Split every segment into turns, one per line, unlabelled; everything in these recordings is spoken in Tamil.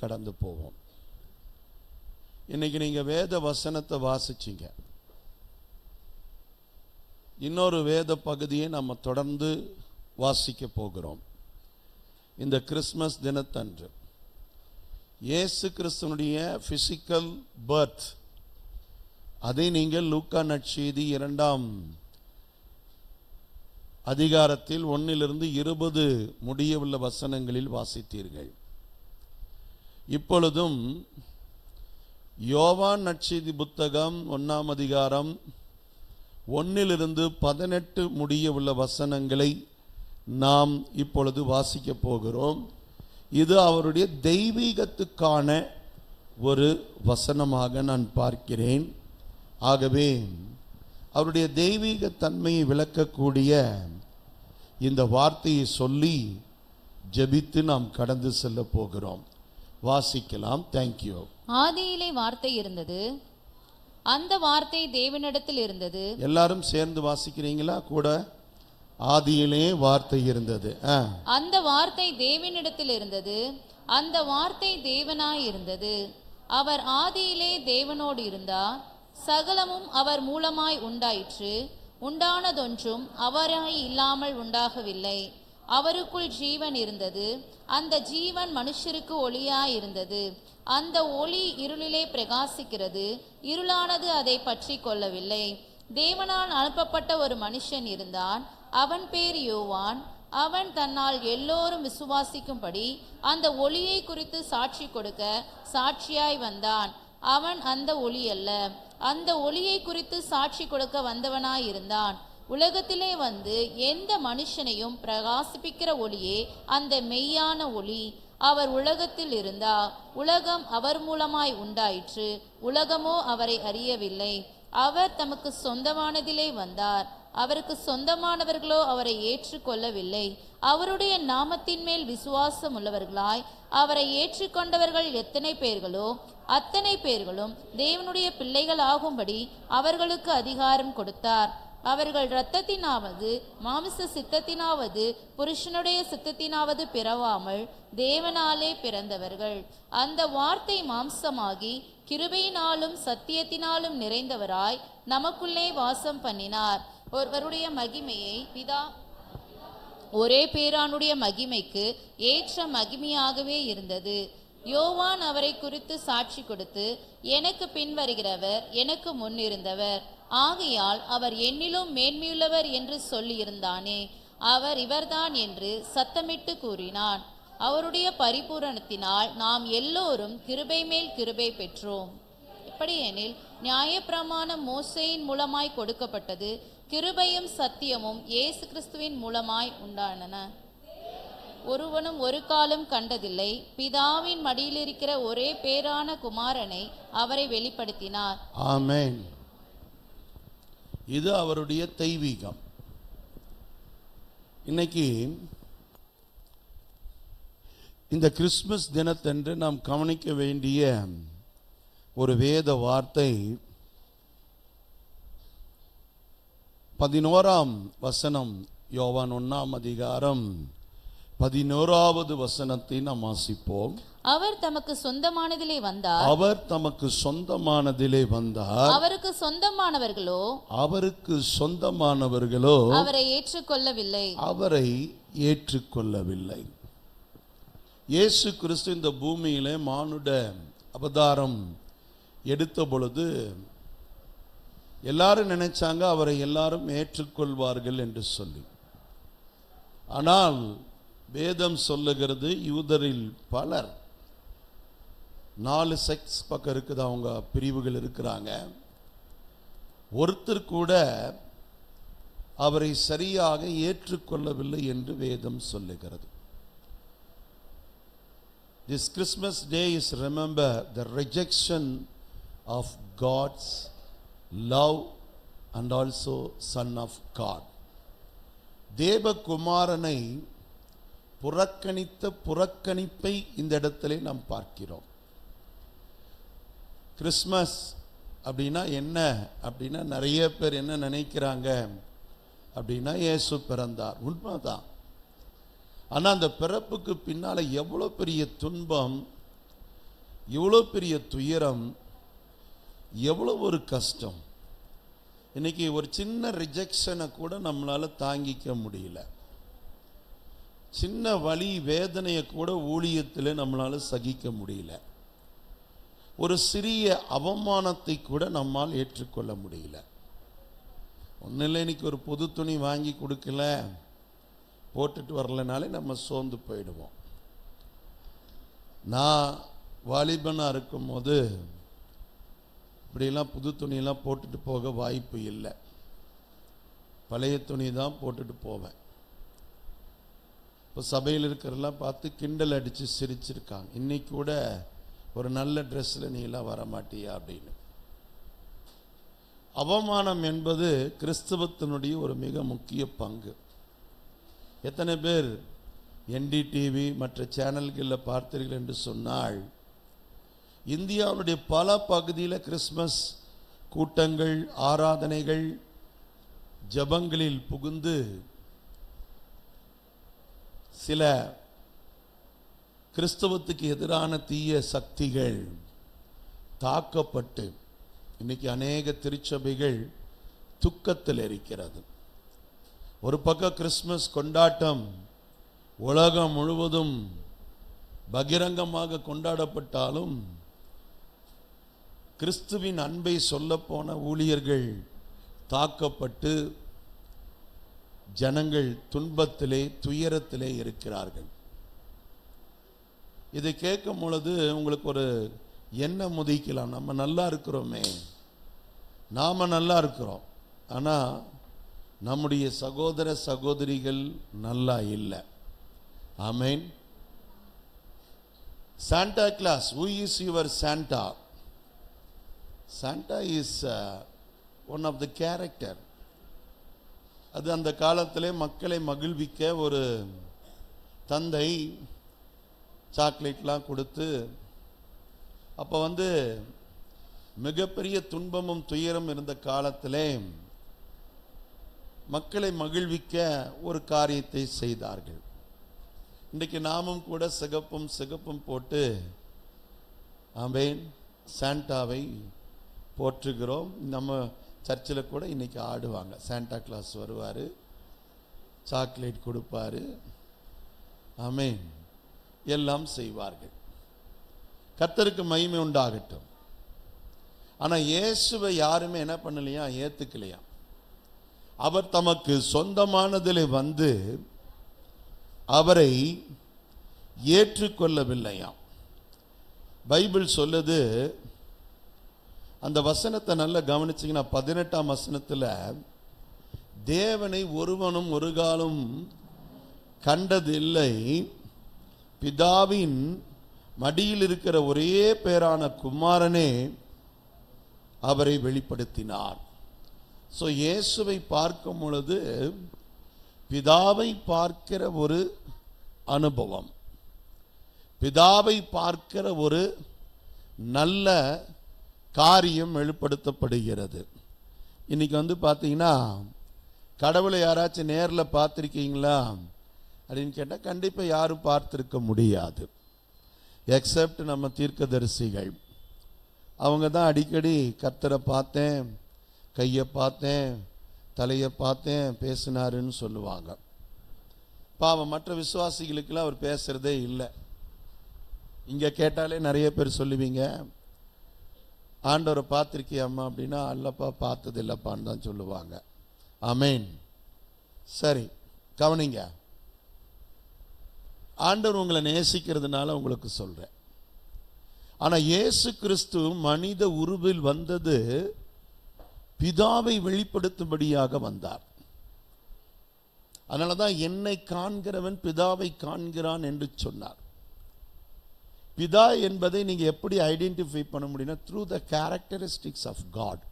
கடந்து போவோம். இன்னைக்கு நீங்க வேத வசனத்தை வாசிச்சீங்க. இன்னொரு வேத பகுதியை நம்ம தொடர்ந்து வாசிக்க போகிறோம். இந்த கிறிஸ்மஸ் தினத்தன்று இயேசு கிறிஸ்துவனுடைய பிசிக்கல் பர்த், அதை நீங்கள் லூக்கா நற்செய்தி 2ஆம் அதிகாரத்தில் 1 to 20 முடியவுள்ள வசனங்களில் வாசித்தீர்கள். இப்பொழுதும் யோவான் நற்செய்தி புத்தகம் 1ஆம் அதிகாரம் 1 to 18 முடியவுள்ள வசனங்களை நாம் இப்பொழுது வாசிக்க போகிறோம். இது அவருடைய தெய்வீகத்துக்கான ஒரு வசனமாக நான் பார்க்கிறேன். ஆகவே அவருடைய தெய்வீக தன்மையை விளக்கக்கூடிய இந்த வார்த்தையை சொல்லி ஜெபித்து நாம் கடந்து செல்ல போகிறோம். வாசிக்கலாம். தேங்க்யூ.
ஆதியிலே வார்த்தை இருந்தது, அந்த வார்த்தை தேவனிடத்தில் இருந்தது.
எல்லாரும் சேர்ந்து வாசிக்கிறீங்களா? கூட ஆதியிலே வார்த்தை இருந்தது,
அந்த வார்த்தை தேவனிடத்தில் இருந்தது, அந்த வார்த்தை தேவனாய் இருந்தது. அவர் ஆதியிலே தேவனோடு இருந்தார். சகலமும் அவர் மூலமாய் உண்டாயிற்று. உண்டானதொன்றும் அவராய் இல்லாமல் உண்டாகவில்லை. அவருக்குள் ஜீவன் இருந்தது. அந்த ஜீவன் மனுஷருக்கு ஒளியாய் இருந்தது. அந்த ஒளி இருளிலே பிரகாசிக்கிறது. இருளானது அதை பற்றி கொள்ளவில்லை. தேவனால் அனுப்பப்பட்ட ஒரு மனுஷன் இருந்தான். அவன் பேர் யோவான். அவன் தன்னால் எல்லோரும் விசுவாசிக்கும்படி அந்த ஒளியை குறித்து சாட்சி கொடுக்க சாட்சியாய் வந்தான். அவன் அந்த ஒளி அல்ல, அந்த ஒளியை குறித்து சாட்சி கொடுக்க வந்தவனாய் இருந்தான். உலகத்திலே வந்து எந்த மனுஷனையும் பிரகாசிப்பிக்கிற ஒளியே அந்த மெய்யான ஒளி. அவர் உலகத்தில் இருந்தார். உலகம் அவர் மூலமாய் உண்டாயிற்று. உலகமோ அவரை அறியவில்லை. அவர் தமக்கு சொந்தமானதிலே வந்தார். அவருக்கு சொந்தமானவர்களோ அவரை ஏற்றுக்கொள்ளவில்லை. அவருடைய நாமத்தின் மேல் விசுவாசம் உள்ளவர்களாய் அவரை ஏற்றுக்கொண்டவர்கள் எத்தனை பேர்களோ அத்தனை பேர்களும் தேவனுடைய பிள்ளைகள் ஆகும்படி அவர்களுக்கு அதிகாரம் கொடுத்தார். அவர்கள் இரத்தத்தினாவது மாமிச சித்தத்தினாவது புருஷனுடைய சித்தத்தினாவது பிறவாமல் தேவனாலே பிறந்தவர்கள். அந்த வார்த்தை மாம்சமாகி கிருபையினாலும் சத்தியத்தினாலும் நிறைந்தவராய் நமக்குள்ளே வாசம் பண்ணினார். ஒருவருடைய மகிமையை பிதா ஒரே பேரானுடைய மகிமைக்கு ஏற்ற மகிமையாகவே இருந்தது. யோவான் அவரை குறித்து சாட்சி கொடுத்து, எனக்கு பின் வருகிறவர் எனக்கு முன் இருந்தவர், ஆகையால் அவர் என்னிலும் மேன்மையுள்ளவர் என்று சொல்லியிருந்தானே, அவர் இவர்தான் என்று சத்தமிட்டு கூறினான். அவருடைய பரிபூரணத்தினால் நாம் எல்லோரும் கிருபை மேல் கிருபை பெற்றோம். எப்படியெனில் நியாயப்பிரமாணம் மோசேயின் மூலமாய் கொடுக்கப்பட்டது, கிருபையும் சத்தியமும் இயேசு கிறிஸ்துவின் மூலமாய் உண்டானன. ஒருவனும் ஒரு காலம் கண்டதில்லை. பிதாவின் மடியில் இருக்கிற ஒரே பேரான குமாரனை அவரை வெளிப்படுத்தினார்.
ஆமென். இது அவருடைய தெய்வீகம். இன்னைக்கு இந்த கிறிஸ்துமஸ் தினத்தன்று நாம் கவனிக்க வேண்டிய ஒரு வேத வார்த்தை 11ஆம் வசனம். யோவான் 1ஆம் அதிகாரம் 11வது வசனத்தை நாம் வாசிப்போம்.
அவர் தமக்கு சொந்தமானதிலே வந்தார்.
அவர் தமக்கு சொந்தமானதிலே வந்தார்.
அவருக்கு சொந்தமானவர்களோ
அவரை ஏற்றுக்கொள்ளவில்லை. இயேசு கிறிஸ்து இந்த பூமியிலே மானுட அவதாரம் எடுத்த பொழுது எல்லாரும் நினைச்சாங்க அவரை எல்லாரும் ஏற்றுக்கொள்வார்கள் என்று சொல்லி. ஆனால் வேதம் சொல்லுகிறது, யூதரில் பலர் 4 செக்ஸ் பக்கம் இருக்குது, அவங்க பிரிவுகள் இருக்கிறாங்க. ஒருத்தர் கூட அவரை சரியாக ஏற்றுக்கொள்ளவில்லை என்று வேதம் சொல்லுகிறது. This Christmas day is remember the rejection of God's love and also Son of God. தேவகுமாரனை புறக்கணித்த புறக்கணிப்பை இந்த இடத்திலே நாம் பார்க்கிறோம். கிறிஸ்மஸ் அப்படின்னா என்ன அப்படின்னா நிறைய பேர் என்ன நினைக்கிறாங்க அப்படின்னா இயேசு பிறந்தார். உண்மைதான். ஆனால் அந்த பிறப்புக்கு பின்னால் எவ்வளோ பெரிய துன்பம், இவ்வளோ பெரிய துயரம், எவ்வளோ ஒரு கஷ்டம். இன்னைக்கு ஒரு சின்ன ரிஜெக்ஷனை கூட நம்மளால தாங்கிக்க முடியல. சின்ன வலி வேதனையை கூட ஊழியத்தில் நம்மளால சகிக்க முடியல. ஒரு சிறிய அவமானத்தை கூட நம்மால் ஏற்றுக்கொள்ள முடியல. ஒன்றும் இல்லை, இன்னைக்கு ஒரு புது துணி வாங்கி கொடுக்கல, போட்டுட்டு வரலனாலே நம்ம சோர்ந்து போயிடுவோம். நான் வாலிபனாக இருக்கும்போது இப்படியெல்லாம் புது துணியெல்லாம் போட்டுட்டு போக வாய்ப்பு இல்லை. பழைய துணி தான் போட்டுட்டு போவேன். இப்போ சபையில் இருக்கிறதெல்லாம் பார்த்து கிண்டல் அடித்து சிரிச்சிருக்காங்க. இன்னைக்கு கூட ஒரு நல்ல ட்ரெஸ்ஸில் நீ எல்லாம் வரமாட்டியா அப்படின்னு. அவமானம் என்பது கிறிஸ்தவத்தினுடைய ஒரு மிக முக்கிய பங்கு. எத்தனை பேர் NDTV மற்ற சேனல்களில் பார்த்தீர்கள் என்று சொன்னால், இந்தியாவுடைய பல பகுதியில் கிறிஸ்மஸ் கூட்டங்கள், ஆராதனைகள், ஜபங்களில் புகுந்து சில கிறிஸ்தவத்துக்கு எதிரான தீய சக்திகள் தாக்கப்பட்டு இன்னைக்கு அநேக திருச்சபைகள் துக்கத்தில் இருக்கிறது. ஒரு பக்கம் கிறிஸ்மஸ் கொண்டாட்டம் உலகம் முழுவதும் பகிரங்கமாக கொண்டாடப்பட்டாலும், கிறிஸ்துவின் அன்பை சொல்லப்போன ஊழியர்கள் தாக்கப்பட்டு ஜனங்கள் துன்பத்திலே துயரத்திலே இருக்கிறார்கள். இதை கேட்கும் பொழுது உங்களுக்கு ஒரு எண்ணம் உதிக்கலாம், நம்ம நல்லா இருக்கிறோமே, நாம நல்லா இருக்கிறோம், ஆனால் நம்முடைய சகோதர சகோதரிகள் நல்லா இல்லை. Amen. Santa Claus, who is your Santa? Santa is one of the character. அது அந்த காலத்திலே மக்களை மகிழ்விக்க ஒரு தந்தை சாக்லேட்லாம் கொடுத்து, அப்போ மிகப்பெரிய துன்பமும் துயரம் இருந்த காலத்திலே மக்களை மகிழ்விக்க ஒரு காரியத்தை செய்தார்கள். இன்றைக்கு நாமும் கூட சிகப்பும் போட்டு ஆமென் சாண்டாவை போற்றுகிறோம். நம்ம சர்ச்சில் கூட இன்னைக்கு ஆடுவாங்க. சாண்டா கிளாஸ் வருவார், சாக்லேட் கொடுப்பாரு, ஆமென், எல்லாம் செய்வார்கள். கர்த்தருக்கு மகிமை உண்டாகட்டும். ஆனால் இயேசுவை யாருமே என்ன பண்ணலையா, ஏற்றுக்கலையா. அவர் தமக்கு சொந்தமானதிலே வந்து அவரை ஏற்றுக்கொள்ளவில்லையாம். பைபிள் சொல்லுது, அந்த வசனத்தை நல்லா கவனிச்சிங்கன்னா 18ஆம் வசனத்தில், தேவனை ஒருவனும் ஒரு காலம் கண்டதில்லை, பிதாவின் மடியில் இருக்கிற ஒரே பேரான குமாரனே அவரை வெளிப்படுத்தினார். ஸோ இயேசுவை பார்க்கும் பொழுது பிதாவை பார்க்கிற ஒரு அனுபவம், பிதாவை பார்க்கிற ஒரு நல்ல காரியம் வெளிப்படுத்தப்படுகிறது. இன்னைக்கு பார்த்தீங்கன்னா, கடவுளை யாராச்சும் நேரில் பார்த்துருக்கீங்களா அப்படின்னு கேட்டால் கண்டிப்பாக யாரும் பார்த்துருக்க முடியாது. எக்ஸப்ட் நம்ம தீர்க்கதரிசிகள். அவங்க தான் அடிக்கடி கர்த்தரை பார்த்தேன், கையை பார்த்தேன், தலையை பார்த்தேன், பேசினாருன்னு சொல்லுவாங்க. பாவம், மற்ற விசுவாசிகளுக்கெல்லாம் அவர் பேசுகிறதே இல்லை. இங்கே கேட்டாலே நிறைய பேர் சொல்லுவீங்க, ஆண்டவரை பார்த்துருக்கியாம்மா அப்படின்னா, அல்லப்பா பார்த்தது இல்லைப்பான்னு தான் சொல்லுவாங்க. ஆமென். சரி, கவனிங்க. ஆண்டவர் உங்களை நேசிக்கிறதுனால உங்களுக்கு சொல்கிறேன். ஆனால் இயேசு கிறிஸ்து மனித உருவில் வந்தது பிதாவை வெளிப்படுத்தும்படியாக வந்தார். அதனால தான் என்னை காண்கிறவன் பிதாவை காண்கிறான் என்று சொன்னார். பிதா என்பதை நீங்க எப்படி ஐடென்டிஃபை பண்ண முடியும்னா, through the characteristics of God,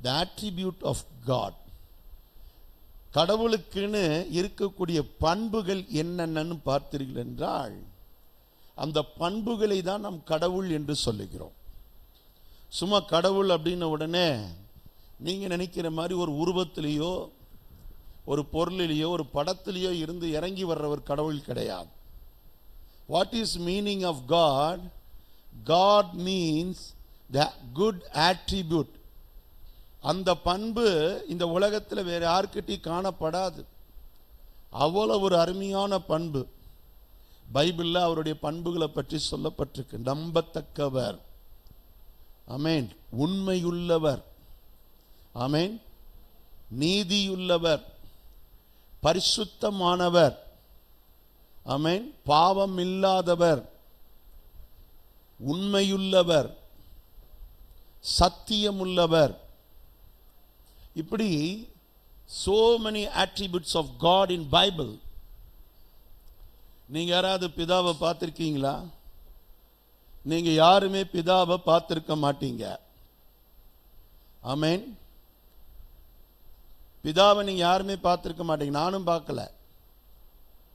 the attribute of God. கடவுளுக்குன்னு இருக்கக்கூடிய பண்புகள் என்னென்னு பார்த்தீர்கள் என்றால், அந்த பண்புகளை தான் நாம் கடவுள் என்று சொல்லுகிறோம். சும்மா கடவுள் அப்படின்ன உடனே நீங்க நினைக்கிற மாதிரி ஒரு உருவத்திலேயோ ஒரு பொருளிலேயோ ஒரு படத்திலேயோ இருந்து இறங்கி வர்றவர் கடவுள் கிடையாது. What is meaning of God? God means the good attribute. அந்த பண்பு இந்த உலகத்தில் வேற யாருக்கிட்டையும் காணப்படாது. அவ்வளவு ஒரு அருமையான பண்பு. பைபிளில் அவருடைய பண்புகளை பற்றி சொல்லப்பட்டிருக்கு. நம்பத்தக்கவர், ஆமென், உண்மையுள்ளவர், ஆமென், நீதியுள்ளவர், பரிசுத்தமானவர், ஆமென், பாவம் இல்லாதவர், உண்மையுள்ளவர், சத்தியமுள்ளவர். இப்படி so many attributes of God in Bible. நீங்க யாராவது பிதாவை பார்த்திருக்கீங்களா? நீங்க யாருமே பிதாவை பார்த்திருக்க மாட்டீங்க. ஆமென். பிதாவை நீங்க யாருமே பார்த்திருக்க மாட்டீங்க. நானும் பார்க்கல.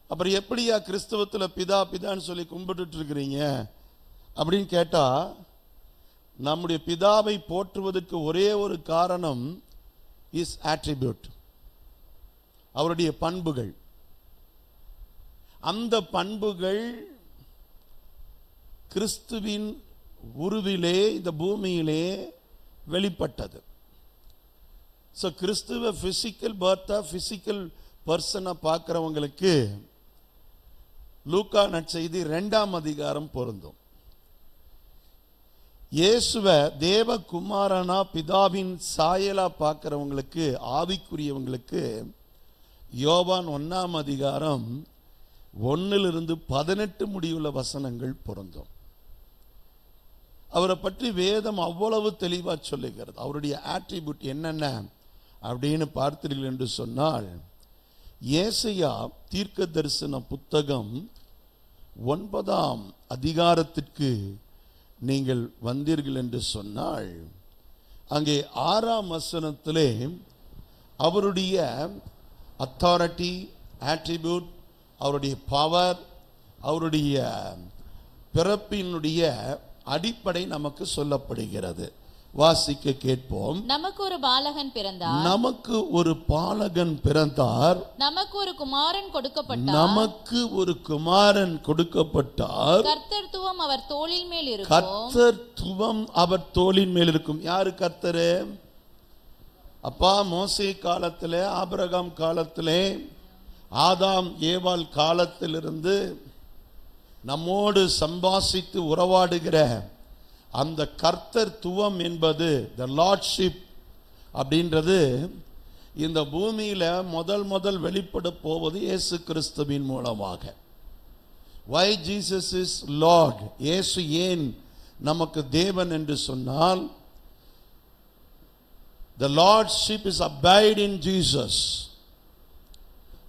அப்புறம் எப்படியா கிறிஸ்தவத்துல பிதா பிதான்னு சொல்லி கும்பிட்டுட்டு இருக்கிறீங்க அப்படின்னு கேட்டா, நம்முடைய பிதாவை போற்றுவதற்கு ஒரே ஒரு காரணம் இஸ் attribute, அவருடைய பண்புகள். அந்த பண்புகள் கிறிஸ்துவின் உருவிலே இந்த பூமியிலே வெளிப்பட்டது. ஸோ கிறிஸ்துவ பிசிக்கல் பர்த்தா, பிசிக்கல் பர்சனை பார்க்கிறவங்களுக்கு லூக்கா நற்செய்தி 2ஆம் அதிகாரம் பொருந்தும். இயேசுவ தேவகுமாரனா பிதாவின் சாயலா பார்க்கிறவங்களுக்கு, ஆவிக்குரியவங்களுக்கு யோவான் 1ஆம் அதிகாரம் 1 - 18 முடிவுள்ள வசனங்கள் பொருந்தும். அவரை பற்றி வேதம் அவ்வளவு தெளிவா சொல்லுகிறது. அவருடைய ஆட்ரிபியூட் என்னென்ன அப்படின்னு பார்த்தீர்கள் என்று சொன்னால், ஏசாயா தீர்க்க தரிசன புத்தகம் 9ஆம் அதிகாரத்திற்கு நீங்கள் வந்தீர்கள் என்று சொன்னால், அங்கே 6ஆம் வசனத்திலே அவருடைய அத்தாரிட்டி, ஆட்ரிபியூட், அவருடைய பவர், அவருடைய பிறப்பினுடைய அடிப்படை நமக்கு சொல்லப்படுகிறது. வாசிக்க கேட்போம்.
நமக்கு ஒரு பாலகன் பிறந்தார்,
நமக்கு ஒரு பாலகன் பிறந்தார்,
நமக்கு ஒரு குமாரன் கொடுக்கப்பட்டார்,
நமக்கு ஒரு குமாரன் கொடுக்கப்பட்டார்,
கர்த்தர்த்துவம் அவர் தோளின் மேல் இருக்கும்,
கர்த்தர்த்துவம் அவர் தோளின் மேல் இருக்கும். யாரு கர்த்தரு? அப்பா மோசே காலத்திலே, ஆபிரகாம் காலத்திலே, ஆதாம் ஏவாள் காலத்திலிருந்து நம்மோடு சம்பாசித்து உறவாடுகிற அந்த கர்த்தர்த்துவம் என்பது, த லார்ட்ஷிப் அப்படின்றது இந்த பூமியில முதல் வெளிப்பட போவது இயேசு கிறிஸ்துவின் மூலமாக. why Jesus is Lord, இயேசு ஏன் நமக்கு தேவன் என்று சொன்னால், the lordship is abide in Jesus.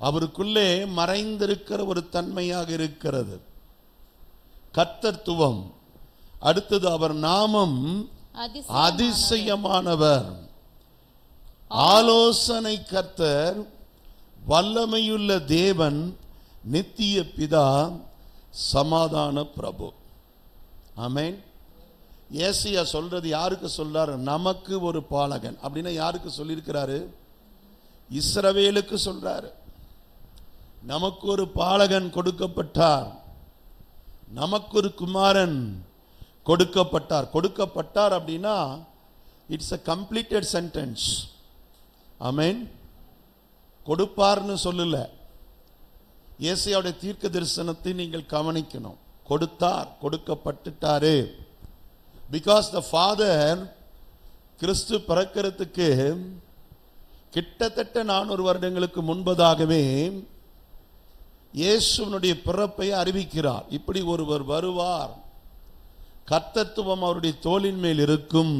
அவருக்குள்ளே மறைந்திருக்கிற ஒரு தன்மையாக இருக்கிறது கர்த்தர்த்துவம். அடுத்தது அவர் நாமம் அதிசயமானவர், ஆலோசனை கர்த்தர், வல்லமையுள்ள தேவன், நித்திய பிதா, சமாதான பிரபு. ஆமென். ஏசாயா சொல்றது யாருக்கு சொல்றாரு? நமக்கு ஒரு பாலகன் அப்படின்னா யாருக்கு சொல்லியிருக்கிறாரு? இஸ்ரவேலுக்கு சொல்றாரு. நமக்கு ஒரு பாலகன் கொடுக்கப்பட்டார், நமக்கு ஒரு குமாரன் கொடுக்கப்பட்டார். கொடுக்கப்பட்டார் அப்படின்னா இட்ஸ் a completed sentence. ஆமென். கொடுப்பார்னு சொல்லல. ஏசாயாவுடைய தீர்க்க தரிசனத்தை நீங்கள் கவனிக்கணும். கொடுத்தார், கொடுக்கப்பட்டுட்டாரு. பிகாஸ் த ஃபாதர், கிறிஸ்து பிறக்கிறதுக்கு கிட்டத்தட்ட 400 வருடங்களுக்கு முன்பதாகவே இயேசுவினுடைய பிறப்பை அறிவிக்கிறார். இப்படி ஒருவர் வருவார், கர்த்தத்துவம் அவருடைய தோளின் மேல் இருக்கும்,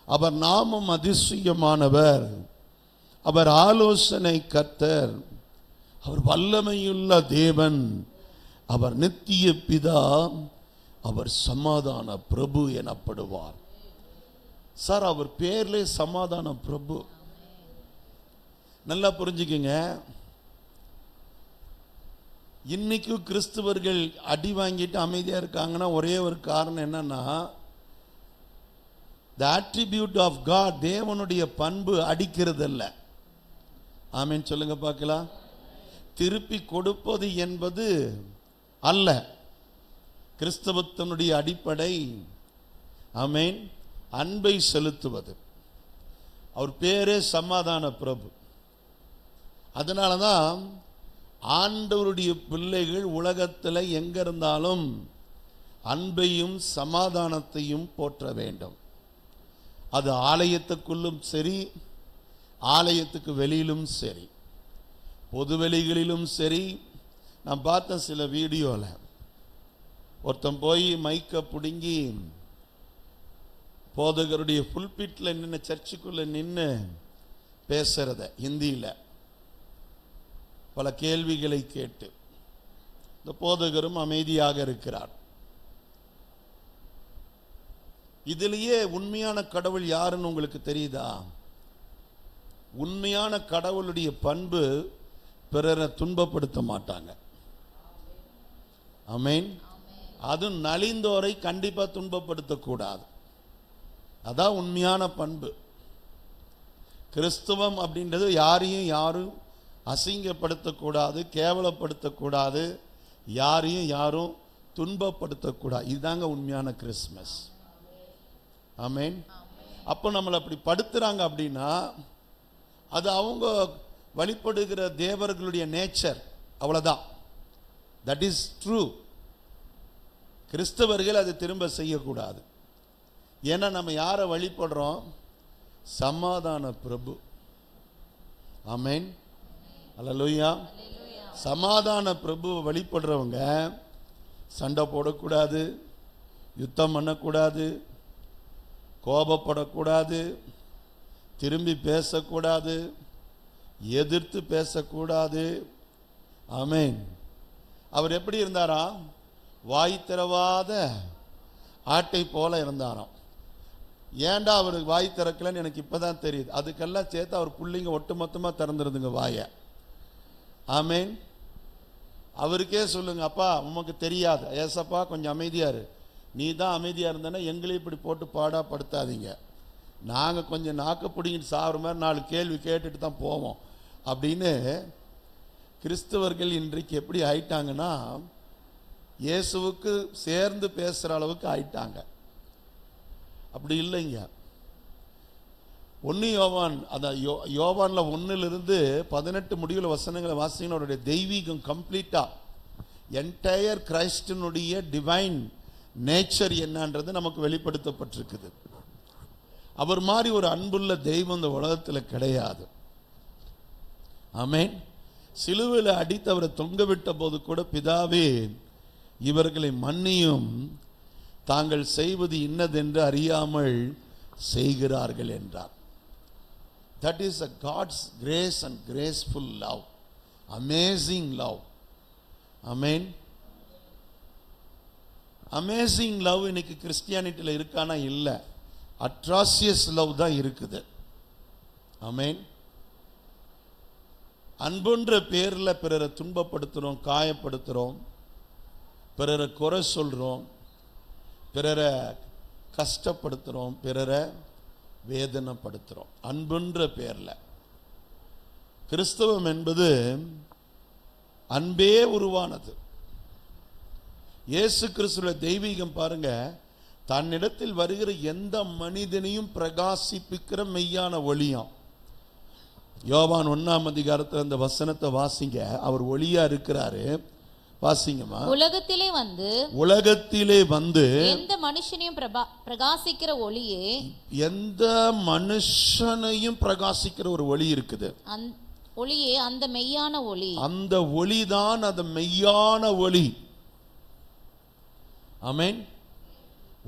அவர் நாமம் அதிசயமானவர், அவர் ஆலோசனை கர்த்தர், அவர் வல்லமையுள்ள தேவன், அவர் நித்திய பிதா, அவர் சமாதான பிரபு எனப்படுவார். சார், அவர் பேர்லே சமாதான பிரபு. நல்லா புரிஞ்சுக்குங்க. இன்னைக்கும் கிறிஸ்துவர்கள் அடி வாங்கிட்டு அமைதியா இருக்காங்கன்னா ஒரே ஒரு காரணம் என்னன்னா, the attribute of God, தேவனுடைய பண்பு அடிக்கிறது அல்ல. ஆமென் சொல்லுங்க பார்க்கலாம். திருப்பி கொடுப்பது என்பது அல்ல. கிறிஸ்தவத்தினுடைய அடிப்படை ஆமென் அன்பை செலுத்துவது. அவர் பேரே சமாதான பிரபு. அதனால தான் ஆண்டவருடைய பிள்ளைகள் உலகத்தில் எங்க இருந்தாலும் அன்பையும் சமாதானத்தையும் போற்ற வேண்டும். அது ஆலயத்துக்குள்ளும் சரி, ஆலயத்துக்கு வெளியிலும் சரி, பொதுவெளிகளிலும் சரி. நான் பார்த்த சில வீடியோவில் ஒருத்தன் போய் மைக்க பிடுங்கி போதகருடைய புல்பிட்டில் நின்று சர்ச்சுக்குள்ள நின்று பேசுறத ஹிந்தியில் பல கேள்விகளை கேட்டு இந்த போதகரும் அமைதியாக இருக்கிறார். இதிலேயே உண்மையான கடவுள் யாருன்னு உங்களுக்கு தெரியுதா? உண்மையான கடவுளுடைய பண்பு பிறரை துன்பப்படுத்த மாட்டாங்க. ஆமென். அது நலிந்தோரை கண்டிப்பா துன்பப்படுத்தக்கூடாது. அதான் உண்மையான பண்பு. கிறிஸ்துவம் அப்படின்றது யாரையும் யாரும் அசிங்கப்படுத்தக்கூடாது, கேவலப்படுத்தக்கூடாது, யாரையும் யாரும் துன்பப்படுத்தக்கூடாது. இதுதாங்க உண்மையான கிறிஸ்மஸ். ஆமென். அப்போ நம்மளை அப்படி படுத்துறாங்க அப்படின்னா அது அவங்க வழிபடுகிற தேவர்களுடைய நேச்சர், அவ்வளவுதான். That is true. கிறிஸ்தவர்கள் அதை திரும்ப செய்யக்கூடாது. ஏன்னா நம்ம யாரை வழிபடுறோம்? சமாதான பிரபு. ஆமென். அல்லேலூயா. சமாதான பிரபுவை வழிபடுறவங்க சண்டை போடக்கூடாது, யுத்தம் பண்ணக்கூடாது, கோபப்படக்கூடாது, திரும்பி பேசக்கூடாது, எதிர்த்து பேசக்கூடாது. ஆமென். அவர் எப்படி இருந்தாரா? வாய் திறவாத ஆட்டை போல இருந்தாராம். ஏன்டா அவருக்கு வாய் திறக்கலன்னு எனக்கு இப்பதான் தெரியுது. அதுக்கெல்லாம் சேர்த்து அவர் பிள்ளைங்க ஒட்டுமொத்தமா திறந்துருதுங்க வாயை. ஆமென். அவருக்கே சொல்லுங்க, அப்பா உமக்கு தெரியாது, ஏசப்பா கொஞ்சம் அமைதியாரு, நீ தான் அமைதியா இருந்தனா எங்களையும் இப்படி போட்டு பாடாப்படுத்தாதீங்க, நாங்கள் கொஞ்சம் நாக்கு பிடிங்கிட்டு சாகிற மாதிரி 4 கேள்வி கேட்டுட்டு தான் போவோம் அப்படின்னு. கிறிஸ்தவர்கள் இன்றைக்கு எப்படி ஆயிட்டாங்கன்னா இயேசுவுக்கு சேர்ந்து பேசுகிற அளவுக்கு ஆயிட்டாங்க. அப்படி இல்லைங்க. 1 யோவான், அந்த யோவானில் 1 18 முடிவுல வசனங்களை வாசிங்கன்னா அவருடைய தெய்வீகம் கம்ப்ளீட்டா என்டையர் கிரைஸ்டினுடைய டிவைன் நேச்சர் என்னன்றது நமக்கு வெளிப்படுத்தப்பட்டிருக்குது. அவர் மாதிரி ஒரு அன்புள்ள தெய்வம் இந்த உலகத்தில் கிடையாது. ஆமென். சிலுவையில் அடித்து அவரை தொங்க விட்ட போது கூட பிதாவே இவர்களை மன்னியும், தாங்கள் செய்வது இன்னதென்று அறியாமல் செய்கிறார்கள் என்றார். That is a God's grace and graceful love. Amazing love. Amen. Amazing love இன்னைக்கு கிறிஸ்டியானிட்டியில் இருக்கானா? இல்லை. அட்ராசியஸ் லவ் தான் இருக்குது. ஆமென். அன்புன்ற பேரில் பிறரை துன்பப்படுத்துகிறோம், காயப்படுத்துகிறோம், பிறரை குறை சொல்கிறோம், பிறரை கஷ்டப்படுத்துகிறோம், பிறரை வேதனைப்படுத்துகிறோம் அன்புன்ற பேரில். கிறிஸ்தவம் என்பது அன்பே உருவானது. இயேசு கிறிஸ்துவின் தெய்வீகம் பாருங்க, தன்னிடத்தில் வருகிற எந்த மனிதனையும் பிரகாசிப்பிக்கிற மெய்யான ஒளியாம். யோவான் 1ஆம் அதிகாரத்தில் அந்த வசனத்தை வாசிங்க. அவர் ஒளியா இருக்கிறாரு. வாசிங்கம்மா. உலகத்திலே வந்து
எந்த மனுஷனையும் பிரகாசிக்கிற ஒளியே,
எந்த மனுஷனையும் பிரகாசிக்கிற ஒரு ஒளி இருக்குது.
ஒளியே அந்த மெய்யான ஒளி.
அந்த ஒளிதான் அந்த மெய்யான ஒளி. ஆமென்.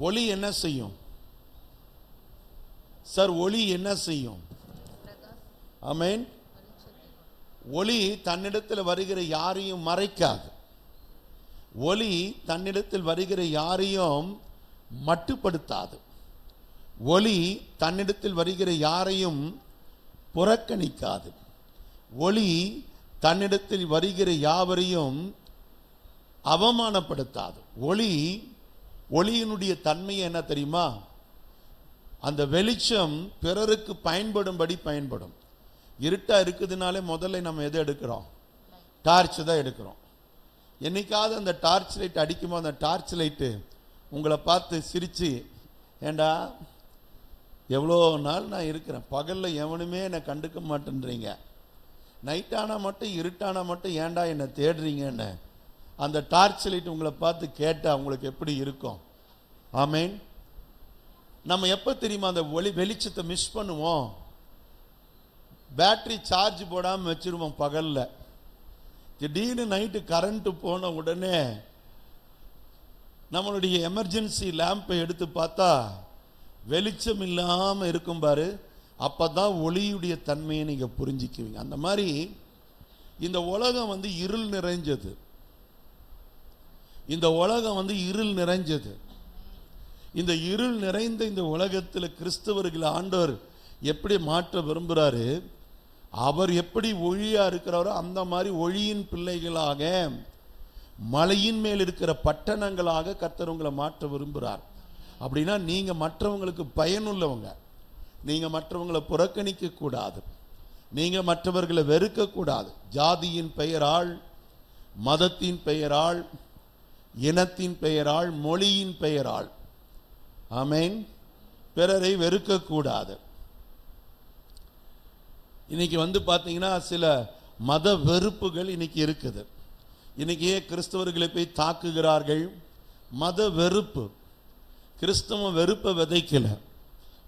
ஒளி என்ன செய்யும் சார்? ஒளி என்ன செய்யும்? ஆமென். ஒளி தன்னிடத்தில் வருகிற யாரையும் மறைக்காது. ஒளி தன்னிடத்தில் வருகிற யாரையும் மட்டுப்படுத்தாது. ஒளி தன்னிடத்தில் வருகிற யாரையும் புறக்கணிக்காது. ஒளி தன்னிடத்தில் வருகிற யாவரையும் அவமானப்படுத்தாது. ஒளியினுடைய தன்மை என்ன தெரியுமா? அந்த வெளிச்சம் பிறருக்கு பயன்படும்படி பயன்படும். இருட்டா இருக்குதுனாலே முதல்ல நம்ம எதை எடுக்கிறோம்? டார்ச் தான் எடுக்கிறோம். என்னைக்காவது அந்த டார்ச் லைட் அடிக்கும்போது அந்த டார்ச் லைட்டு உங்களை பார்த்து சிரித்து, ஏண்டா எவ்வளோ நாள் நான் இருக்கிறேன், பகலில் எவனுமே என்னை கண்டுக்க மாட்டேன்றீங்க, நைட்டானா மட்டும் இருட்டானா மட்டும் ஏண்டா என்னை தேடுறீங்கன்னு அந்த டார்ச் லைட் உங்களை பார்த்து கேட்டால் உங்களுக்கு எப்படி இருக்கும்? ஆமேன். நம்ம எப்போ தெரியுமா அந்த வெளிச்சத்தை மிஸ் பண்ணுவோம்? பேட்டரி சார்ஜ் போடாமல் வச்சிருவோம் பகலில். திடீர்னு நைட்டு கரண்ட்டு போன உடனே நம்மளுடைய எமர்ஜென்சி லேம்பை எடுத்து பார்த்தா வெளிச்சம் இல்லாமல் இருக்கும் பாரு, அப்போ தான் ஒளியுடைய தன்மையை நீங்கள் புரிஞ்சிக்குவீங்க. அந்த மாதிரி இந்த உலகம் இருள் நிறைஞ்சது. இந்த உலகம் இருள் நிறைஞ்சது. இந்த இருள் நிறைந்த இந்த உலகத்தில் கிறிஸ்தவர்கள் ஆண்டவர் எப்படி மாற்ற விரும்புகிறாரு? அவர் எப்படி ஒளியா இருக்கிறாரோ அந்த மாதிரி ஒளியின் பிள்ளைகளாக, மலையின் மேல் இருக்கிற பட்டணங்களாக கர்த்தர் உங்களை மாற்ற விரும்புகிறார். அப்படின்னா நீங்க மற்றவங்களுக்கு பயனுள்ளவங்க, நீங்க மற்றவங்களை புறக்கணிக்க கூடாது, நீங்க மற்றவர்களை வெறுக்க கூடாது. ஜாதியின் பெயரால், மதத்தின் பெயரால், இனத்தின் பெயரால், மொழியின் பெயரால், ஆமென், பிறரை வெறுக்க கூடாது. இன்னைக்கு பார்த்தீங்கன்னா சில மத வெறுப்புகள் இன்னைக்கு இருக்குது. இன்னைக்கு கிறிஸ்தவர்களை போய் தாக்குகிறார்கள். மத வெறுப்பு. கிறிஸ்தவம் வெறுப்பை விதைக்கல,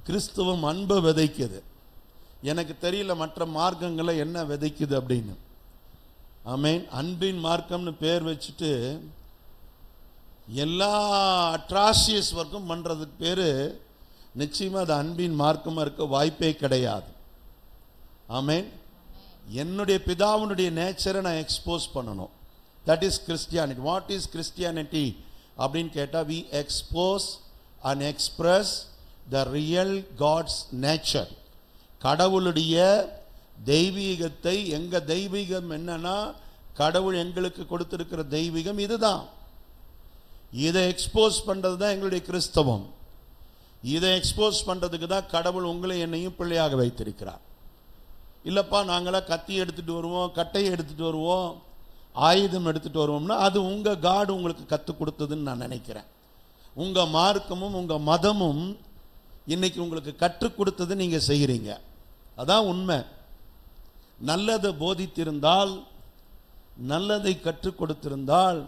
கிறிஸ்தவம் அன்பை விதைக்குது. எனக்கு தெரியல மற்ற மார்க்கங்களை என்ன விதைக்குது அப்படின்னு. ஆமென். அன்பின் மார்க்கம்னு பேர் வச்சுட்டு எல்லா அட்ராசியஸ் ஒர்க்கும் பண்றதுக்கு பேரு நிச்சயமா அது அன்பின் மார்க்கமா இருக்க வாய்ப்பே கிடையாது. ஆமென். என்னுடைய பிதாவினுடைய நேச்சரை நான் எக்ஸ்போஸ் பண்ணணும். That is Christianity. What is Christianity அப்படின்னு கேட்டால், we expose and express the real God's nature. கடவுளுடைய தெய்வீகத்தை, எங்க தெய்வீகம் என்னன்னா கடவுள் எங்களுக்கு கொடுத்திருக்கிற தெய்வீகம் இதுதான். இதை எக்ஸ்போஸ் பண்றது தான் எங்களுடைய கிறிஸ்தவம். இதை எக்ஸ்போஸ் பண்றதுக்கு தான் கடவுள் உங்களை என்னையும் பிள்ளையாக வைத்திருக்கிறார். இல்லப்பா நாங்களாம் கத்தி எடுத்துட்டு வருவோம், கட்டையை எடுத்துட்டு வருவோம், ஆயுதம் எடுத்துட்டு வருவோம்னா அது உங்க காட் உங்களுக்கு கற்றுக் கொடுத்ததுன்னு நான் நினைக்கிறேன். உங்க மார்க்கமும் உங்க மதமும் இன்னைக்கு உங்களுக்கு கற்றுக் கொடுத்தது நீங்க செய்கிறீங்க. அதான் உண்மை. நல்லதை போதித்திருந்தால், நல்லதை கற்றுக் கொடுத்திருந்தால்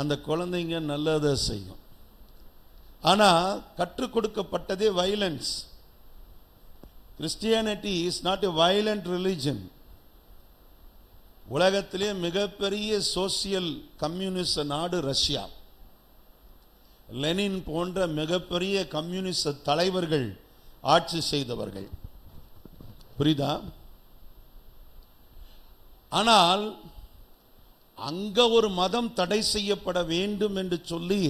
அந்த குழந்தைங்க நல்லதை செய்யும். ஆனா கற்றுக் கொடுக்கப்பட்டதே violence. Christianity is not a violent religion. உலகத்திலே மிகப்பெரிய சோசியல் கம்யூனிஸ்ட் நாடு ரஷ்யா. லெனின் போன்ற மிகப்பெரிய கம்யூனிஸ்ட் தலைவர்கள் ஆட்சி செய்தவர்கள். புரியுதா? ஆனால் அங்க ஒரு மதம் தடை செய்யப்பட வேண்டும் என்று சொல்லி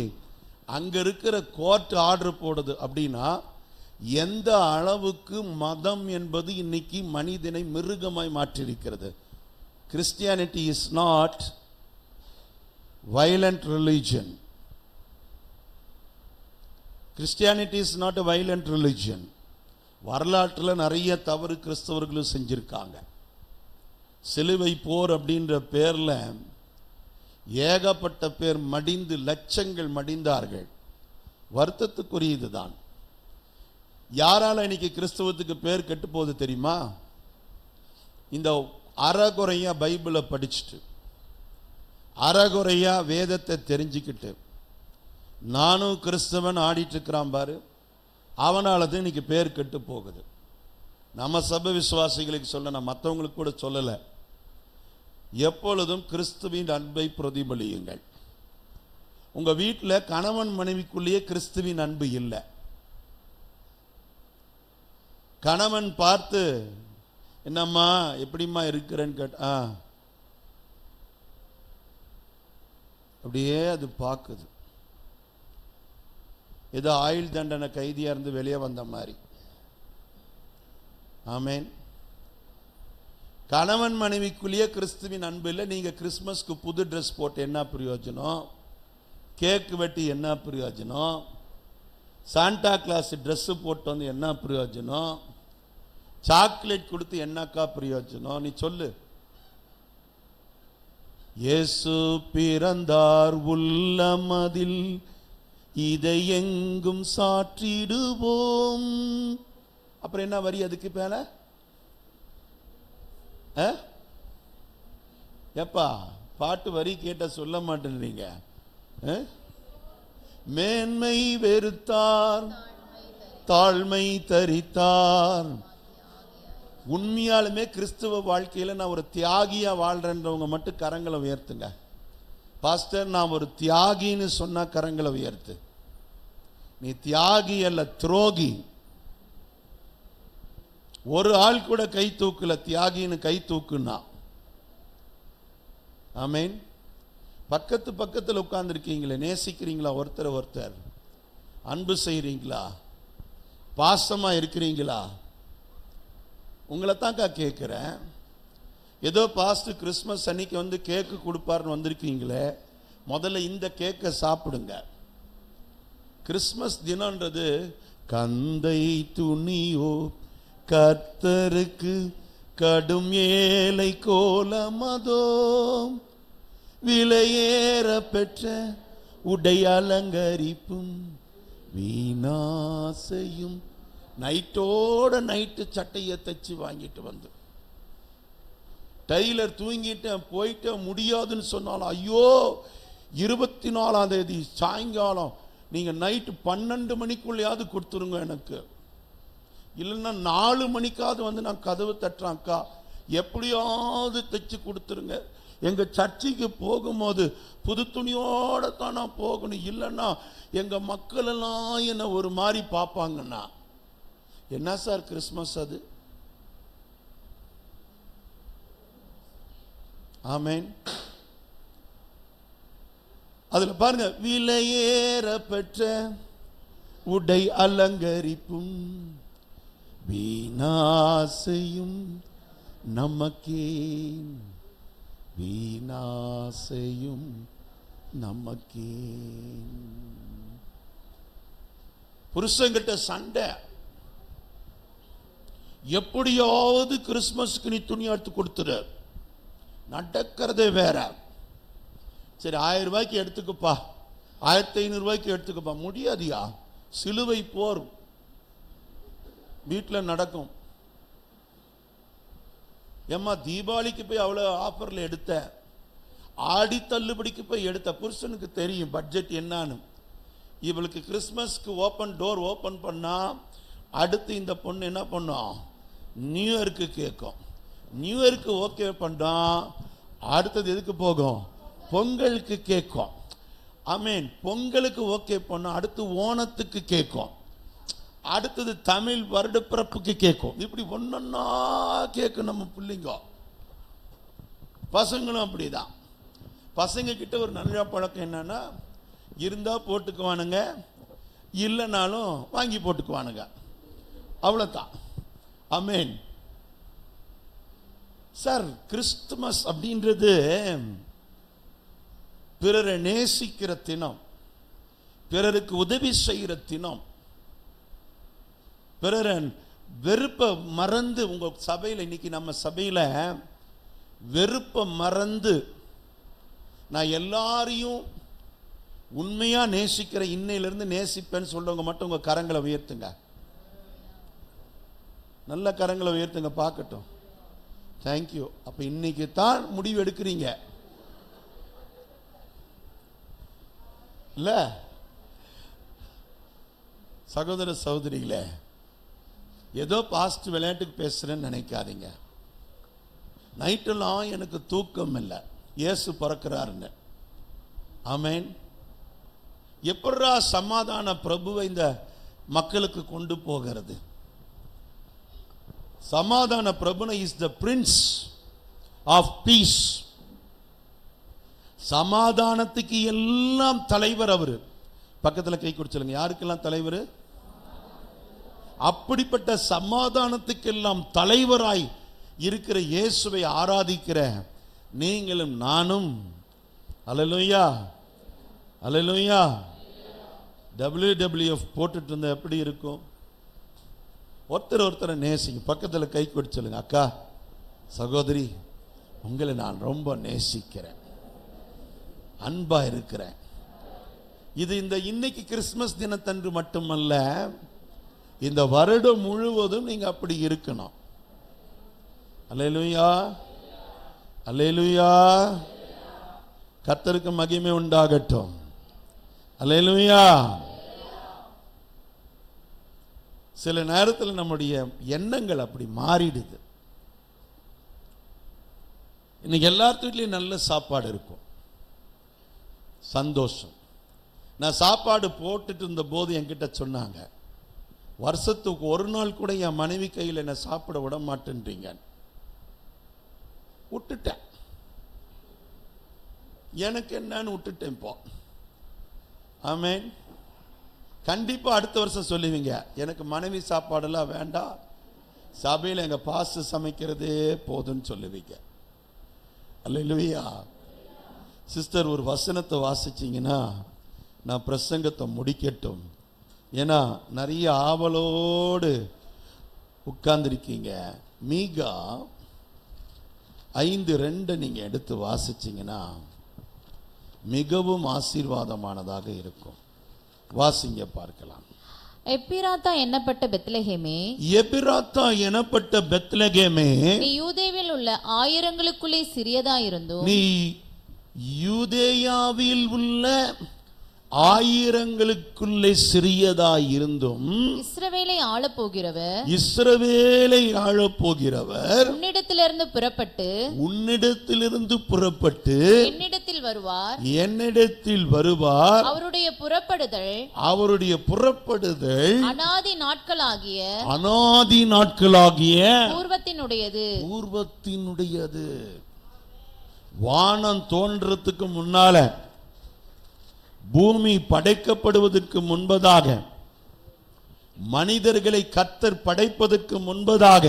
அங்க இருக்கிற கோர்ட் ஆர்டர் போடுது. அப்படின்னா எந்த அளவுக்கு மதம் என்பது இன்னைக்கு மனிதனை மிருகமாய் மாற்றியிருக்கிறது. Christianity is not violent religion. Christianity is not a violent religion. வரலாற்றில் நிறைய தவறு கிறிஸ்தவர்களும் செஞ்சிருக்காங்க. சிலுவை போர் அப்படின்ற பேர்ல ஏகப்பட்ட பேர் மடிந்து, லட்சங்கள் மடிந்தார்கள். வருத்தத்துக்குரியதுதான். யாரால இன்னைக்கு கிறிஸ்தவத்துக்கு பேர் கெட்டு போகுது தெரியுமா? இந்த அறகுறையா பைபிளை படிச்சுட்டு, அறகுறையா வேதத்தை தெரிஞ்சுக்கிட்டு, நானும் கிறிஸ்தவன் ஆடிட்டு இருக்கிறான் பாரு, அவனால தான் இன்னைக்கு பேர் கெட்டு போகுது. நம்ம சபை விசுவாசிகளுக்கு சொல்ல, நான் மற்றவங்களுக்கு கூட சொல்லலை, எப்பொழுதும் கிறிஸ்துவின் அன்பை பிரதிபலியுங்கள். உங்க வீட்டில் கணவன் மனைவிக்குள்ளேயே கிறிஸ்துவின் அன்பு இல்லை. கணவன் பார்த்து என்னம்மா எப்படிம்மா இருக்கிறேன்னு கேட்டா அப்படியே அது பார்க்குது, ஏதோ ஆயுள் தண்டனை கைதியா இருந்து வெளியே வந்த மாதிரி. ஆமேன். கணவன் மனைவிக்குள்ளேயே கிறிஸ்துவின் அன்பு இல்லை. நீங்க கிறிஸ்மஸ்க்கு புது ட்ரெஸ் போட்டு என்ன பிரயோஜனம்? கேக் வெட்டி என்ன பிரயோஜனம்? சாண்டா கிளாஸ் ட்ரெஸ் போட்டு வந்து என்ன பிரயோஜனம்? சாக்லேட் கொடுத்து என்னக்கா பிரயோஜனம்? நீ சொல்லு. இயேசு பிறந்தார் உள்ளமதில், இதை எங்கும் சாற்றிடுவோம். அப்புறம் என்ன வரி அதுக்கு மேல? எப்பா பாட்டு வரி கேட்ட சொல்ல மாட்டேன்றீங்க. மேன்மை வெறுத்தார், தாழ்மை தரித்தார். உண்மையாலுமே கிறிஸ்துவ வாழ்க்கையில நான் ஒரு தியாகியா வாழ்றேன்றவங்க மட்டும் கரங்களை உயர்த்துங்க. பாஸ்டர் நான் ஒரு தியாகின்னு சொன்னா கரங்களை உயர்த்து. நீ தியாகி அல்ல, துரோகி. ஒரு ஆள் கூட கை தூக்கல, தியாகின்னு கை தூக்குனா. ஆமேன். பக்கத்தில் உட்கார்ந்துருக்கீங்களே, நேசிக்கிறீங்களா? ஒருத்தர் அன்பு செய்றீங்களா? பாசமா இருக்கிறீங்களா? உங்களை தான்க்கா கேட்குறேன். ஏதோ பாஸ்ட் கிறிஸ்மஸ் அன்னைக்கு வந்து கேக்கு கொடுப்பாருன்னு வந்திருக்கீங்களே, முதல்ல இந்த கேக்கை சாப்பிடுங்க. கிறிஸ்மஸ் தினம்ன்றது கந்தை துணியோ கர்த்தருக்கு கடும் ஏழை கோலமதோ, விலையேற பெற்ற உடை அலங்கரிப்பும் வீணாசையும். நைட்டோட நைட்டு சட்டையை தச்சு வாங்கிட்டு வந்து டெய்லர் தூங்கிட்டேன் போயிட்டேன் முடியாதுன்னு சொன்னாலும், ஐயோ 24ஆம் தேதி சாயங்காலம் நீங்க நைட்டு 12 மணிக்குள்ளையாவது கொடுத்துருங்க எனக்கு, இல்லைன்னா 4 மணிக்காவது வந்து நான் கதவு தட்டுறேன், அக்கா எப்படியாவது தைச்சு கொடுத்துருங்க. எங்க சர்ச்சைக்கு போகும்போது புது துணியோட தான் நான் போகணும், இல்லைன்னா எங்க மக்கள் எல்லாம் என்ன ஒரு மாதிரி பார்ப்பாங்கன்னா. என்ன சார் கிறிஸ்மஸ் அது? ஆமேன். அதுல பாருங்க, விலையேற பெற்ற உடை அலங்கரிப்பும் வீணாசையும் நமக்கே, வீணாசையும் நமக்கே. புருஷங்கிட்ட சண்டை, எப்படியாவது கிறிஸ்மஸ்க்கு நீ துணி எடுத்து கொடுத்துரு. நடக்கிறதே வேற. சரி 1000 ரூபாய்க்கு எடுத்துக்கப்பா, 1500 ரூபாய்க்கு எடுத்துக்கப்பா. முடியாதியா, சிலுவை போர் வீட்டில் நடக்கும். ஏம்மா தீபாவளிக்கு போய் அவ்வளோ ஆஃபரில் எடுத்த, ஆடி தள்ளுபடிக்கு போய் எடுத்த. புருஷனுக்கு தெரியும் பட்ஜெட் என்னான்னு. இவளுக்கு கிறிஸ்மஸ்க்கு டோர் ஓப்பன் பண்ணா அடுத்து இந்த பொண்ணு என்ன பண்ணும், நியூ இயருக்கு கேட்கும். நியூ இயருக்கு ஓகே பண்ணா அடுத்தது எதுக்கு போகும், பொங்கலுக்கு கேட்கும். ஆமேன். பொங்கலுக்கு ஓகே பண்ணா அடுத்து ஓணத்துக்கு கேட்கும், அடுத்தது தமிழ் வருடப்பிறப்புக்கு கேட்கும். இப்படி ஒன்னொன்னா கேட்கும் நம்ம பிள்ளைங்க. பசங்களும் அப்படிதான். பசங்க கிட்ட ஒரு நல்ல பழக்கம் என்னன்னா, இருந்தா போட்டுக்குவானுங்க, இல்லைனாலும் வாங்கி போட்டுக்குவானுங்க, அவ்வளோதான். ஆமேன். சார் கிறிஸ்துமஸ் அப்படின்றது பிறரை நேசிக்கிற தினம், பிறருக்கு உதவி செய்கிற தினம், பிறரை வெறுப்ப மறந்து. உங்க சபையில் இன்னைக்கு நம்ம சபையில் வெறுப்ப மறந்து நான் எல்லாரையும் உண்மையா நேசிக்கிற, இன்னையிலிருந்து நேசிப்பேன்னு சொல்றவங்க மட்டும் உங்க கரங்களை உயர்த்துங்க. நல்ல கரங்களை உயர்த்துங்க பார்க்கட்டும். தேங்க்யூ. அப்ப இன்னைக்கு தான் முடிவு எடுக்கிறீங்க இல்ல சகோதர சகோதரிகளே? ஏதோ பாஸ்ட் விளையாட்டுக்கு பேசுறேன்னு நினைக்காதீங்க. நைட்டெல்லாம் எனக்கு தூக்கம் இல்லை, இயேசு பிறக்கிறாருன்னு. ஆமேன். எப்படா சமாதான பிரபுவை இந்த மக்களுக்கு கொண்டு போகிறது? சமாதான பிரபுன is the prince of peace. சமாதானத்துக்கு எல்லாம் தலைவர் அவரு. பக்கத்தில் கை கொடுத்துருங்க, யாருக்கெல்லாம் தலைவர்? அப்படிப்பட்ட சமாதானத்துக்கெல்லாம் தலைவராய் இருக்கிற இயேசுவை ஆராதிக்கிற நீங்களும் நானும், அல்லேலூயா அல்லேலூயா, WWF போட்டுட்டு இருந்தா எப்படி இருக்கும்? ஒருத்தரை நேசிங்க. பக்கத்தில் கை கொடுத்து சொல்லுங்க, அக்கா சகோதரி உங்களை நான் ரொம்ப நேசிக்கிறேன். அன்பா இருக்கிறேன். இது இந்த இன்னைக்கு கிறிஸ்துமஸ் தினத்தன்று மட்டுமல்ல, இந்த வருடம் முழுவதும் நீங்க அப்படி இருக்கணும். அல்லேலூயா, அல்லேலூயா. கர்த்தருக்கு மகிமை உண்டாகட்டும். அல்லேலூயா. சில நேரத்தில் நம்முடைய எண்ணங்கள் அப்படி மாறிடுது. இன்னைக்கு எல்லாத்துலேயும் நல்ல சாப்பாடு இருக்கும், சந்தோஷம். நான் சாப்பாடு போட்டுட்டு இருந்த போது என்கிட்ட சொன்னாங்க, வருஷத்துக்கு ஒரு நாள் கூட என் மனைவி கையில் என்ன சாப்பிட விட மாட்டேன்றீங்க. விட்டுட்டேன், எனக்கு என்னன்னு விட்டுட்டேன். இப்போ ஆமென். கண்டிப்பா அடுத்த வருஷம் சொல்லுவீங்க, எனக்கு மனைவி சாப்பாடெல்லாம் வேண்டாம், சபையில் எங்க பாஸ்டர் சமைக்கிறதே போதுன்னு சொல்லுவீங்க. அல்லேலூயா. சிஸ்டர், ஒரு வசனத்தை வாசிச்சிங்கன்னா நான் பிரசங்கத்தை முடிக்கட்டும். ஏன்னா நிறைய ஆவலோடு உட்கார்ந்துருக்கீங்க. மீகா 5:2 நீங்க எடுத்து வாசிச்சிங்கன்னா மிகவும் ஆசீர்வாதமானதாக இருக்கும். வாசிங்க பார்க்கலாம்.
எப்பிராத்தா என்னப்பட்ட பெத்லகேமே,
எப்பிராத்தா எனப்பட்ட பெத்லகேமே,
நீ யூதேவில் உள்ள ஆயிரங்களுக்குள்ளே சிறியதாயிருந்தும்,
நீ யூதேயாவில் உள்ள ஆயிரங்களுக்குள்ளே சிறியதாயிருந்தும்,
இஸ்ரவேலை ஆளப்போகிறவர்,
இஸ்ரவேலை ஆளப்போகிறவர்
உன்னிடத்திலிருந்து புறப்பட்டு
என்னிடத்தில் வருவார்,
என்னிடத்தில் வருவார்.
அவருடைய புறப்படுதல்
அநாதி
நாட்களாகிய
பூர்வத்தினுடையது.
வானம் தோன்றதுக்கு முன்னால, பூமி படைக்கப்படுவதற்கு முன்பதாக, மனிதர்களை கர்த்தர் படைப்பதற்கு முன்பதாக,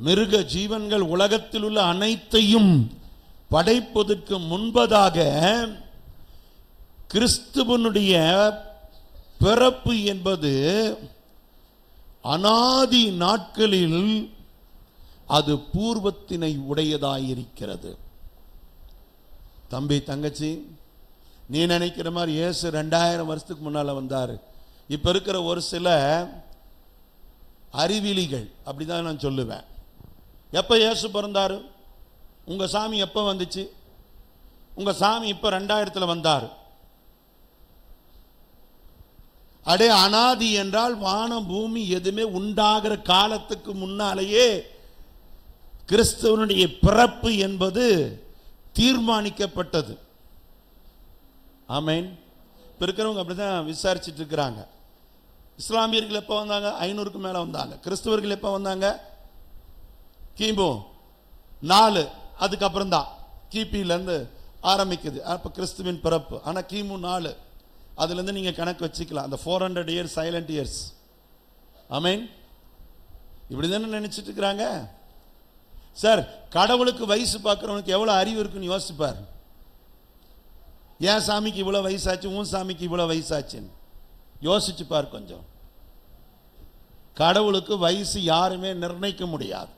மிருக ஜீவன்கள் உலகத்தில் உள்ள அனைத்தையும் படைப்பதற்கு முன்பதாக கிறிஸ்துவனுடைய பிறப்பு என்பது அநாதி நாட்களில் அது பூர்வத்தினை உடையதாயிருக்கிறது. தம்பி, தங்கச்சி, நீ நினைக்கிற மாதிரி இயேசு 2000 வருஷத்துக்கு முன்னால வந்தாரு. இப்ப இருக்கிற ஒரு சில அறிவிலிகள் அப்படிதான் நான் சொல்லுவேன். எப்ப இயேசு பிறந்தாரு? உங்க சாமி எப்ப வந்துச்சு? உங்க சாமி இப்ப 2000 வந்தாரு. அடே, அநாதி என்றால் வானம் பூமி எதுவுமே உண்டாகிற காலத்துக்கு முன்னாலேயே கிறிஸ்துவனுடைய பிறப்பு என்பது தீர்மானிக்கப்பட்டது. ஆமென். இப்போ இருக்கிறவங்க அப்படிதான் விசாரிச்சுட்டு இருக்கிறாங்க. இஸ்லாமியர்கள் எப்போ வந்தாங்க? 500க்கு மேலே வந்தாங்க. கிறிஸ்துவர்கள் எப்போ வந்தாங்க? கிமு 4, அதுக்கப்புறம் தான் கிபியிலேருந்து ஆரம்பிக்குது அப்போ கிறிஸ்துவின் பிறப்பு. ஆனால் கிமு 4, அதுலேருந்து நீங்கள் கணக்கு வச்சுக்கலாம். அந்த 400 இயர்ஸ் சைலண்ட் இயர்ஸ். ஆமென். இப்படி தானே நினச்சிட்டு இருக்கிறாங்க. சார், கடவுளுக்கு வயசு பார்க்குறவனுக்கு எவ்வளோ அறிவு இருக்குன்னு யோசிப்பார். என் சாமிக்கு இவ்வளோ வயசாச்சு, உன் சாமிக்கு இவ்வளோ வயசாச்சுன்னு யோசிச்சு பார் கொஞ்சம். கடவுளுக்கு வயசு யாருமே நிர்ணயிக்க முடியாது.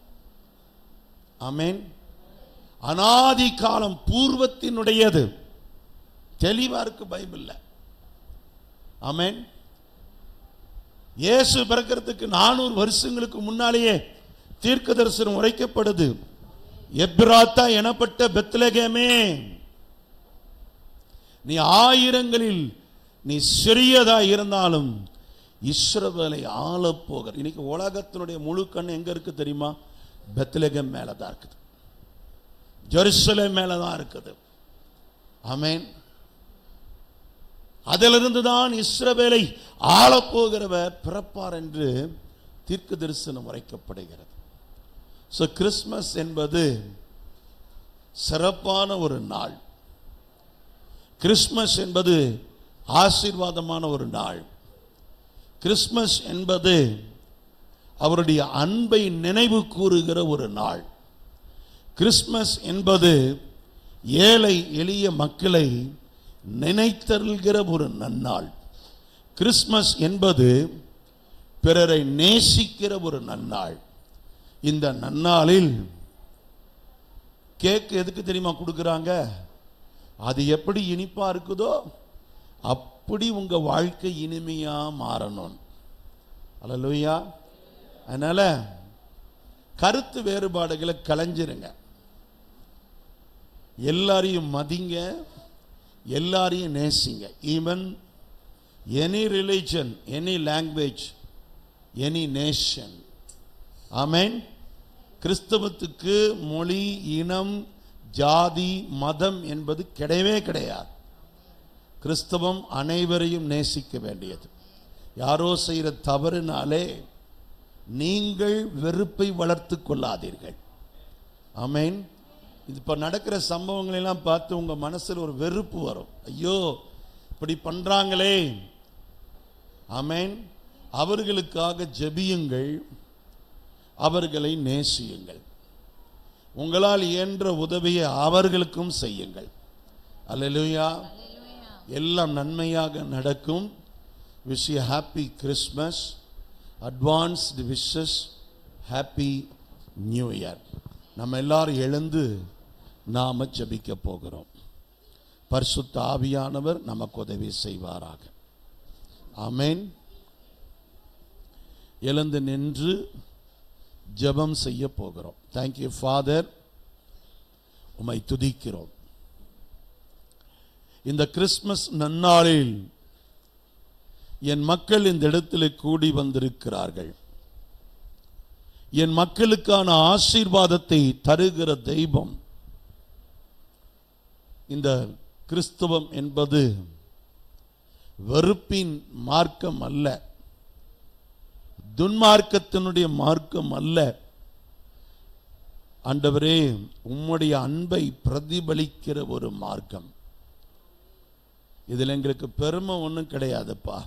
ஆமென். அநாதி காலம் பூர்வத்தினுடையது. தெளிவா இருக்கு பைபிள்ல. ஆமென். இயேசு பிறக்கிறதுக்கு 400 வருஷங்களுக்கு முன்னாலேயே தீர்க்க தரிசனம் உரைக்கப்படுது. எப்ராத்தா எனப்பட்ட பெத்லகேமே, நீ ஆயிரங்களில் நீ சிறியதா இருந்தாலும் இஸ்ரவேலை ஆளப்போகிற. இன்னைக்கு உலகத்தினுடைய முழு கண் எங்க இருக்கு தெரியுமா? பெத்லகேம் மேலதான் இருக்குது, ஜெருசலேம் மேலதான் இருக்குது. ஆமென். அதிலிருந்து தான் இஸ்ரவேலை ஆளப்போகிறவர் பிறப்பார் என்று தீர்க்க தரிசனம் உரைக்கப்படுகிறது. ஸோ கிறிஸ்மஸ் என்பது சிறப்பான ஒரு நாள். கிறிஸ்மஸ் என்பது ஆசீர்வாதமான ஒரு நாள். கிறிஸ்மஸ் என்பது அவருடைய அன்பை நினைவு கூறுகிற ஒரு நாள். கிறிஸ்மஸ் என்பது ஏழை எளிய மக்களை நினைத்தருள்கிற ஒரு நன்னாள். கிறிஸ்மஸ் என்பது பிறரை நேசிக்கிற ஒரு நன்னாள். இந்த நன்னாளில் கேக் எதுக்கு தெரியுமா கொடுக்குறாங்க? அது எப்படி இனிப்பா இருக்குதோ அப்படி உங்க வாழ்க்கை இனிமையா மாறணும். அல்லேலூயா. அதனால கருத்து வேறுபாடுகளை களைஞ்சிருங்க. எல்லாரையும் மதிங்க, எல்லாரையும் நேசிங்க. Even any religion, any language, any nation. Amen. கிறிஸ்தவத்துக்கு மொழி, இனம், ஜாதி, மதம் என்பது கிடையவே கிடையாது. கிறிஸ்தவம் அனைவரையும் நேசிக்க வேண்டியது. யாரோ செய்கிற தவறுனாலே நீங்கள் வெறுப்பை வளர்த்து கொள்ளாதீர்கள். ஆமென். இப்போ நடக்கிற சம்பவங்கள் எல்லாம் பார்த்து உங்க மனசில் ஒரு வெறுப்பு வரும். ஐயோ இப்படி பண்றாங்களே. ஆமென். அவர்களுக்காக ஜெபியுங்கள், அவர்களை நேசியுங்கள். உங்களால் இயன்ற உதவியை அவர்களுக்கும் செய்யுங்கள். அல்லேலூயா. எல்லாம் நன்மையாக நடக்கும். Wish you happy Christmas, advanced wishes, happy new year. நம்ம எல்லாரும் எழுந்து நாம ஜெபிக்க போகிறோம். பரிசுத்த ஆவியானவர் நமக்கு உதவி செய்வாராக. ஆமென். எழுந்து நின்று ஜெபம் செய்ய போகிறோம். தேங்க்யூ ஃபாதர், உம்மை துதிக்கிறோம். இந்த கிறிஸ்மஸ் நன்னாளில் என் மக்கள் இந்த இடத்தில் கூடி வந்திருக்கிறார்கள். என் மக்களுக்கான ஆசீர்வாதத்தை தருகிற தெய்வம். இந்த கிறிஸ்தவம் என்பது வெறுப்பின் மார்க்கம் அல்ல, துன்மார்க்கத்தினுடைய மார்க்கம் அல்ல. ஆண்டவரே, உம்முடைய அன்பை பிரதிபலிக்கிற ஒரு மார்க்கம். இதில் எங்களுக்கு பெருமை ஒன்றும் கிடையாதுப்பா.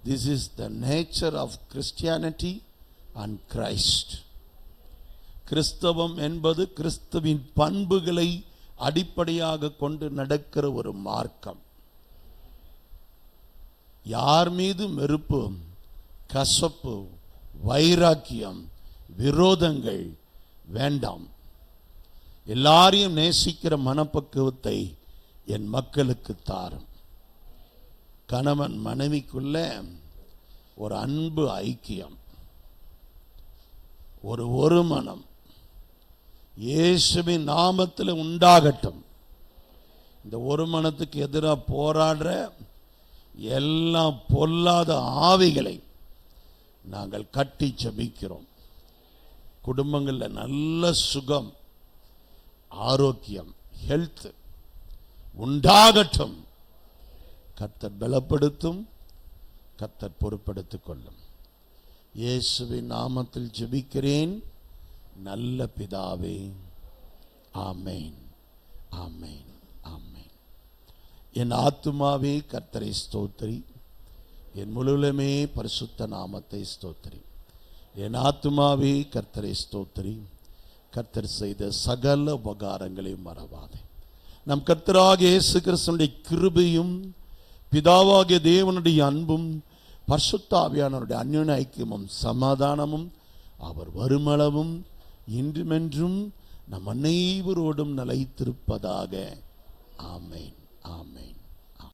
This is the nature of Christianity and Christ. கிறிஸ்தவம் என்பது கிறிஸ்துவின் பண்புகளை அடிப்படையாக கொண்டு நடக்கிற ஒரு மார்க்கம். யார் மீது வெறுப்பு, கசப்பு, வைராக்கியம், விரோதங்கள் வேண்டாம். எல்லாரையும் நேசிக்கிற மனப்பக்குவத்தை என் மக்களுக்கு தாரும். கணவன் மனைவிக்குள்ள ஒரு அன்பு ஐக்கியம், ஒரு மனம் இயேசுவின் நாமத்தில் உண்டாகட்டும். இந்த ஒரு மனத்துக்கு எதிராக போராடுற எல்லா பொல்லாத ஆவிகளை நாங்கள் கட்டி ஜெபிக்கிறோம். குடும்பங்களில் நல்ல சுகம், ஆரோக்கியம், ஹெல்த் உண்டாகட்டும். கர்த்தர் பலப்படுத்தும், கர்த்தர் பொறுப்படுத்திக் கொள்ளும். இயேசுவின் நாமத்தில் ஜெபிக்கிறேன் நல்ல பிதாவே. ஆமென், ஆமென், ஆமென். என் ஆத்துமாவே கர்த்தரை ஸ்தோத்திரி, என் முழுவலுமே பரிசுத்த நாமத்தை ஸ்தோத்திரி. என் ஆத்துமாவே கர்த்தரை ஸ்தோத்திரி, கர்த்தர் செய்த சகல உபகாரங்களையும் மறவாதே. நம் கர்த்தராகிய இயேசு கிறிஸ்துவின் கிருபையும் பிதாவாகிய தேவனுடைய அன்பும் பரிசுத்த ஆவியானவருடைய அந்யோன்ய ஐக்கியமும் சமாதானமும் அவர் வருமளவும் இன்றுமென்றும் நம் அனைவரோடும் நிலைத்திருப்பதாக. ஆமென், ஆமென்.